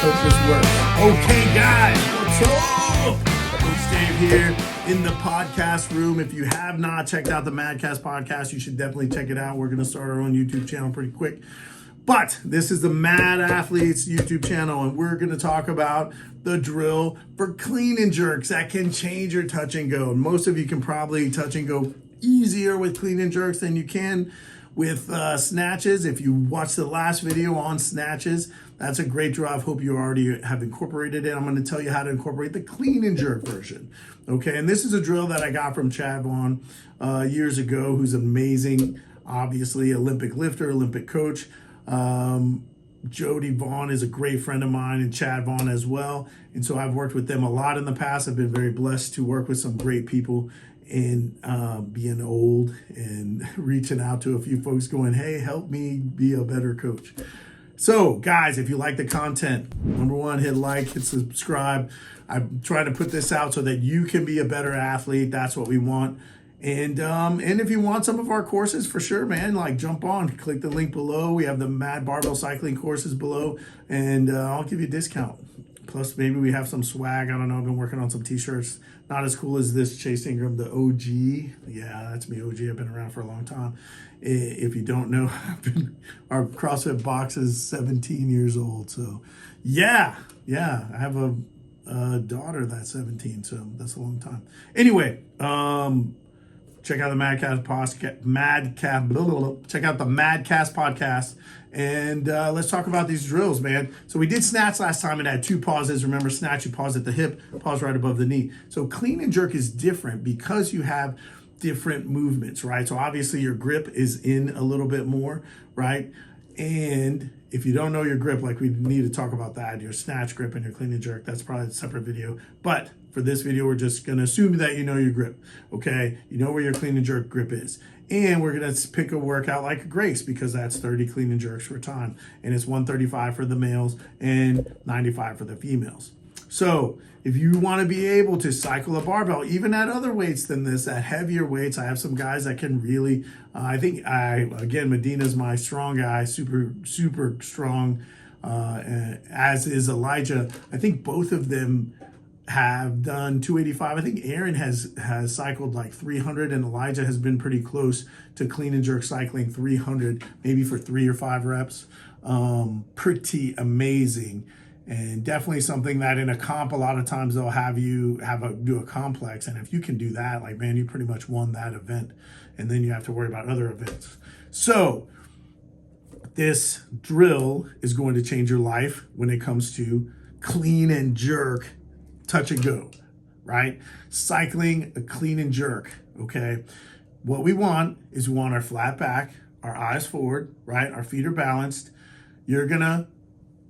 Hope this works. Okay, guys, what's up? Coach Dave here in the podcast room. If you have not checked out the Madcast podcast, you should definitely check it out. We're going to start our own YouTube channel pretty quick. But this is the Mad Athletes YouTube channel, and we're going to talk about the drill for clean and jerks that can change your touch and go. Most of you can probably touch and go easier with clean and jerks than you can with snatches. If you watched the last video on snatches, that's a great drill. I hope you already have incorporated it. I'm going to tell you how to incorporate the clean and jerk version. Okay, and this is a drill that I got from Chad Vaughn years ago, who's amazing, obviously Olympic lifter, Olympic coach. Jody Vaughn is a great friend of mine, and Chad Vaughn as well. And so I've worked with them a lot in the past. I've been very blessed to work with some great people and being old and reaching out to a few folks going, hey, help me be a better coach. So guys, if you like the content, number one, hit like, hit subscribe. I'm trying to put this out so that you can be a better athlete. That's what we want. And if you want some of our courses, for sure, man, like jump on, click the link below. We have the Mad Barbell Cycling courses below, and I'll give you a discount. Plus, maybe we have some swag. I don't know. I've been working on some t-shirts. Not as cool as this Chase Ingram, the OG. Yeah, that's me, OG. I've been around for a long time. If you don't know, our CrossFit box is 17 years old. So, yeah, I have a daughter that's 17, so that's a long time. Anyway, check out the Madcast podcast. Check out the Madcast podcast, and let's talk about these drills, man. So we did snatch last time and had two pauses. Remember, snatch, you pause at the hip, pause right above the knee. So clean and jerk is different because you have different movements, right? So obviously your grip is in a little bit more, right? And if you don't know your grip, like we need to talk about that, your snatch grip and your clean and jerk, that's probably a separate video. But for this video, we're just going to assume that you know your grip, okay? You know where your clean and jerk grip is. And we're going to pick a workout like Grace, because that's 30 clean and jerks for time. And it's 135 for the males and 95 for the females. So if you want to be able to cycle a barbell, even at other weights than this, at heavier weights, I have some guys that can really, again, Medina's my strong guy, super strong, as is Elijah. I think both of them have done 285. I think Aaron has cycled like 300, and Elijah has been pretty close to clean and jerk cycling 300, maybe for 3 or 5 reps. Pretty amazing. And definitely something that in a comp, a lot of times they'll have you do a complex. And if you can do that, like, man, you pretty much won that event. And then you have to worry about other events. So this drill is going to change your life when it comes to clean and jerk, touch and go, right? Cycling a clean and jerk, okay? What we want is we want our flat back, our eyes forward, right? Our feet are balanced. You're gonna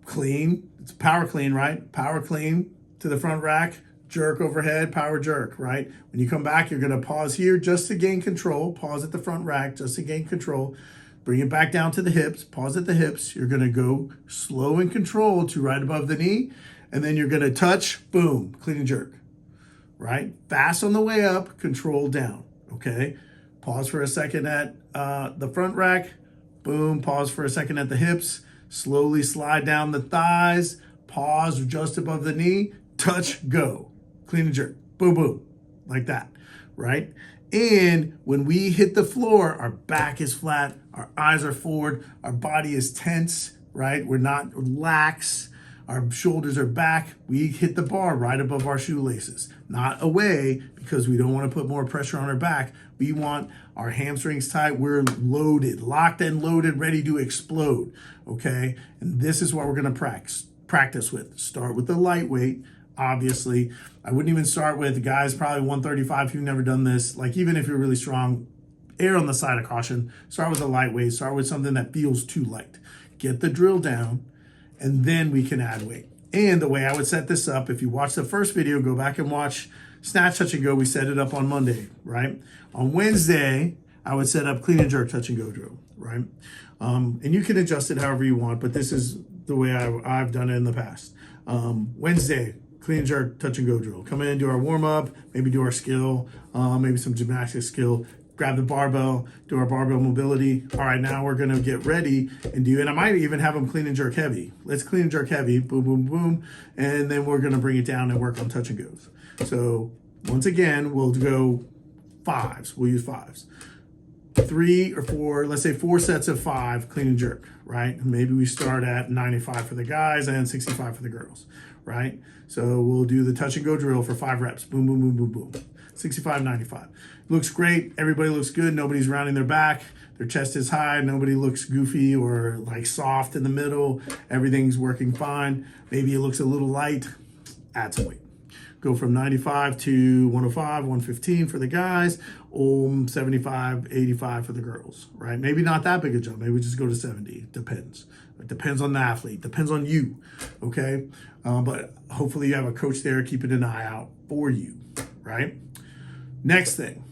clean, it's power clean, right? Power clean to the front rack, jerk overhead, power jerk, right? When you come back, you're gonna pause here just to gain control, pause at the front rack just to gain control, bring it back down to the hips, pause at the hips. You're gonna go slow and controlled to right above the knee, and then you're gonna touch, boom, clean and jerk, right? Fast on the way up, control down, okay? Pause for a second at the front rack, boom, pause for a second at the hips, slowly slide down the thighs, pause just above the knee, touch, go. Clean and jerk, boom, boom, like that, right? And when we hit the floor, our back is flat, our eyes are forward, our body is tense, right? We're not lax, our shoulders are back. We hit the bar right above our shoelaces, not away, because we don't want to put more pressure on our back. We want our hamstrings tight. We're loaded, locked and loaded, ready to explode, okay? And this is what we're going to practice with. Start with the lightweight, obviously. I wouldn't even start with guys probably 135 if you've never done this. Like, even if you're really strong, err on the side of caution. Start with a lightweight. Start with something that feels too light. Get the drill down, and then we can add weight. And the way I would set this up, if you watch the first video, go back and watch Snatch, Touch and Go. We set it up on Monday, right? On Wednesday, I would set up clean and jerk, touch and go drill, right? And you can adjust it however you want, but this is the way I've done it in the past. Wednesday, clean and jerk, touch and go drill. Come in, do our warm up, maybe do our skill, maybe some gymnastics skill. grab the barbell, do our barbell mobility. All right, now we're gonna get ready and do, and I might even have them clean and jerk heavy. Let's clean and jerk heavy, boom, boom, boom. And then we're gonna bring it down and work on touch and goes. So once again, we'll go fives, we'll use fives. 3 or 4, let's say 4 sets of 5 clean and jerk, right? Maybe we start at 95 for the guys and 65 for the girls, right? So we'll do the touch and go drill for 5 reps. Boom, boom, boom, boom, boom. 65, 95. Looks great. Everybody looks good. Nobody's rounding their back. Their chest is high. Nobody looks goofy or like soft in the middle. Everything's working fine. Maybe it looks a little light. Add some weight. Go from 95 to 105, 115 for the guys, 75, 85 for the girls, right? Maybe not that big a jump. Maybe we just go to 70. Depends. It depends on the athlete. Depends on you, okay? But hopefully you have a coach there keeping an eye out for you, right? Next thing,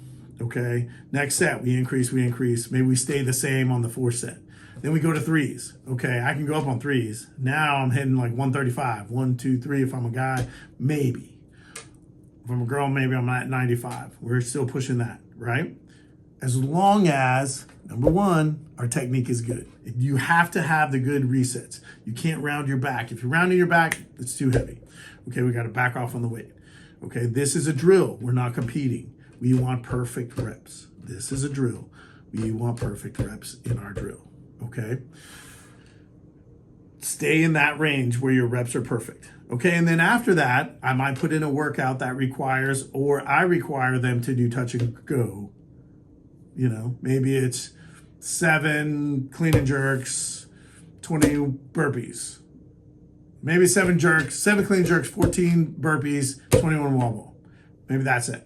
okay? Next set, we increase. Maybe we stay the same on the 4th set. Then we go to 3s. Okay, I can go up on 3s. Now I'm hitting like 135, 1, 2, 3 if I'm a guy, maybe. If I'm a girl, maybe I'm at 95. We're still pushing that, right? As long as, number one, our technique is good. You have to have the good resets. You can't round your back. If you're rounding your back, it's too heavy. Okay, we got to back off on the weight. Okay, this is a drill. We're not competing. We want perfect reps. This is a drill. We want perfect reps in our drill, okay? Stay in that range where your reps are perfect. Okay, and then after that, I might put in a workout that requires, or I require them to do touch and go. You know, maybe it's 7 clean and jerks, 20 burpees. Maybe 7 clean jerks, 14 burpees, 21 wall ball. Maybe that's it.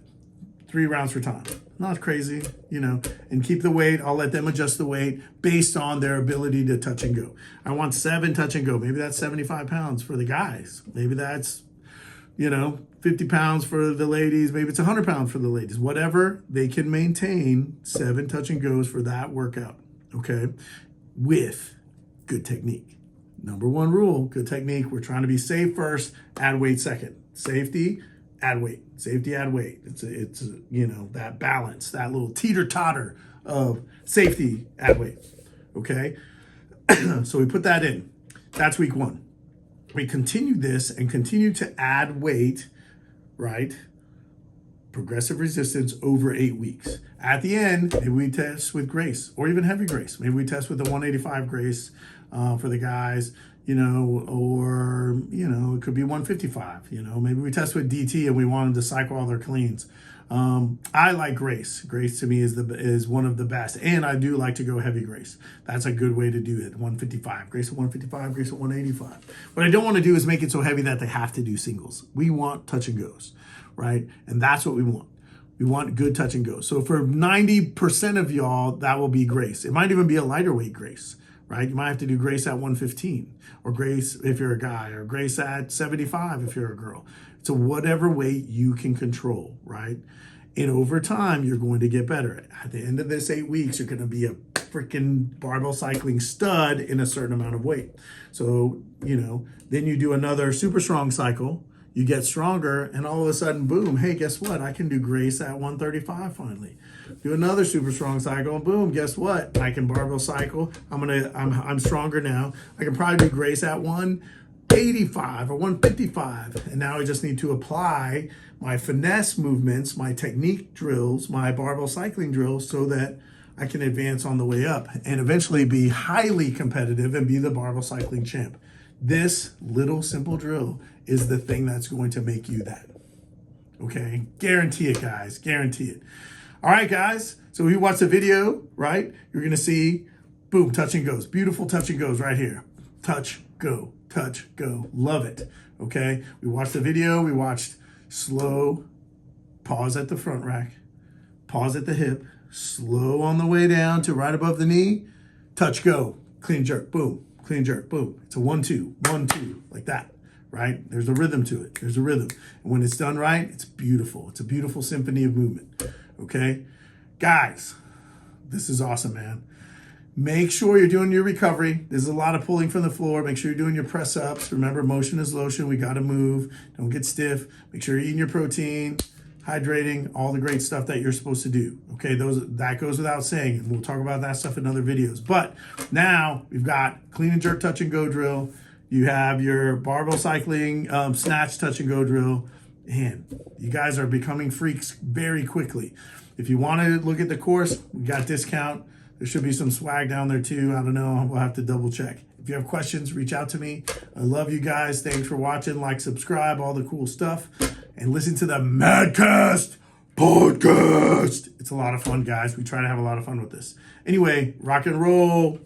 3 rounds for time. Not crazy, you know, and keep the weight. I'll let them adjust the weight based on their ability to touch and go. I want 7 touch and go. Maybe that's 75 pounds for the guys. Maybe that's, you know, 50 pounds for the ladies. Maybe it's 100 pounds for the ladies. Whatever, they can maintain 7 touch and goes for that workout, okay, with good technique. Number 1 rule, good technique. We're trying to be safe first, add weight second. Safety, add weight. Safety, add weight. It's you know, that balance, that little teeter-totter of safety, add weight, okay? So we put that in. That's week 1. We continue this and continue to add weight, right? Progressive resistance over 8 weeks. At the end, maybe we test with Grace or even heavy Grace. Maybe we test with the 185 Grace for the guys, you know, or, you know, it could be 155, you know, maybe we test with DT and we want them to cycle all their cleans. I like Grace. Grace to me is one of the best. And I do like to go heavy Grace. That's a good way to do it. 155, Grace at 155, Grace at 185. What I don't want to do is make it so heavy that they have to do singles. We want touch and goes, right? And that's what we want. We want good touch and goes. So for 90% of y'all, that will be Grace. It might even be a lighter weight Grace. Right? You might have to do Grace at 115 or Grace if you're a guy or Grace at 75 if you're a girl. So whatever weight you can control, right? And over time, you're going to get better. At the end of this 8 weeks, you're going to be a freaking barbell cycling stud in a certain amount of weight. So, you know, then you do another super strong cycle, you get stronger, and all of a sudden, boom, hey, guess what? I can do Grace at 135 finally. Do another super strong cycle, and boom, guess what? I can barbell cycle. I'm stronger now. I can probably do Grace at 185 or 155. And now I just need to apply my finesse movements, my technique drills, my barbell cycling drills so that I can advance on the way up and eventually be highly competitive and be the barbell cycling champ. This little simple drill is the thing that's going to make you that. Okay? Guarantee it, guys. Guarantee it. All right, guys. So we watched the video, right? You're going to see, boom, touch and goes. Beautiful touch and goes right here. Touch, go, touch, go. Love it. Okay? We watched the video. We watched slow, pause at the front rack, pause at the hip, slow on the way down to right above the knee, touch, go, clean jerk, boom, clean jerk, boom. It's a 1-2, 1-2, like that. Right? There's a rhythm to it. There's a rhythm. And when it's done right, it's beautiful. It's a beautiful symphony of movement. Okay? Guys, this is awesome, man. Make sure you're doing your recovery. There's a lot of pulling from the floor. Make sure you're doing your press-ups. Remember, motion is lotion. We got to move. Don't get stiff. Make sure you're eating your protein. hydrating, all the great stuff that you're supposed to do. Okay, that goes without saying, and we'll talk about that stuff in other videos. But now we've got clean and jerk touch and go drill. You have your barbell cycling snatch touch and go drill. Man, you guys are becoming freaks very quickly. If you want to look at the course, we got discount. There should be some swag down there too. I don't know. We'll have to double check. If you have questions, reach out to me. I love you guys. Thanks for watching. Like, subscribe, all the cool stuff. And listen to the Madcast podcast. It's a lot of fun, guys. We try to have a lot of fun with this. Anyway, rock and roll.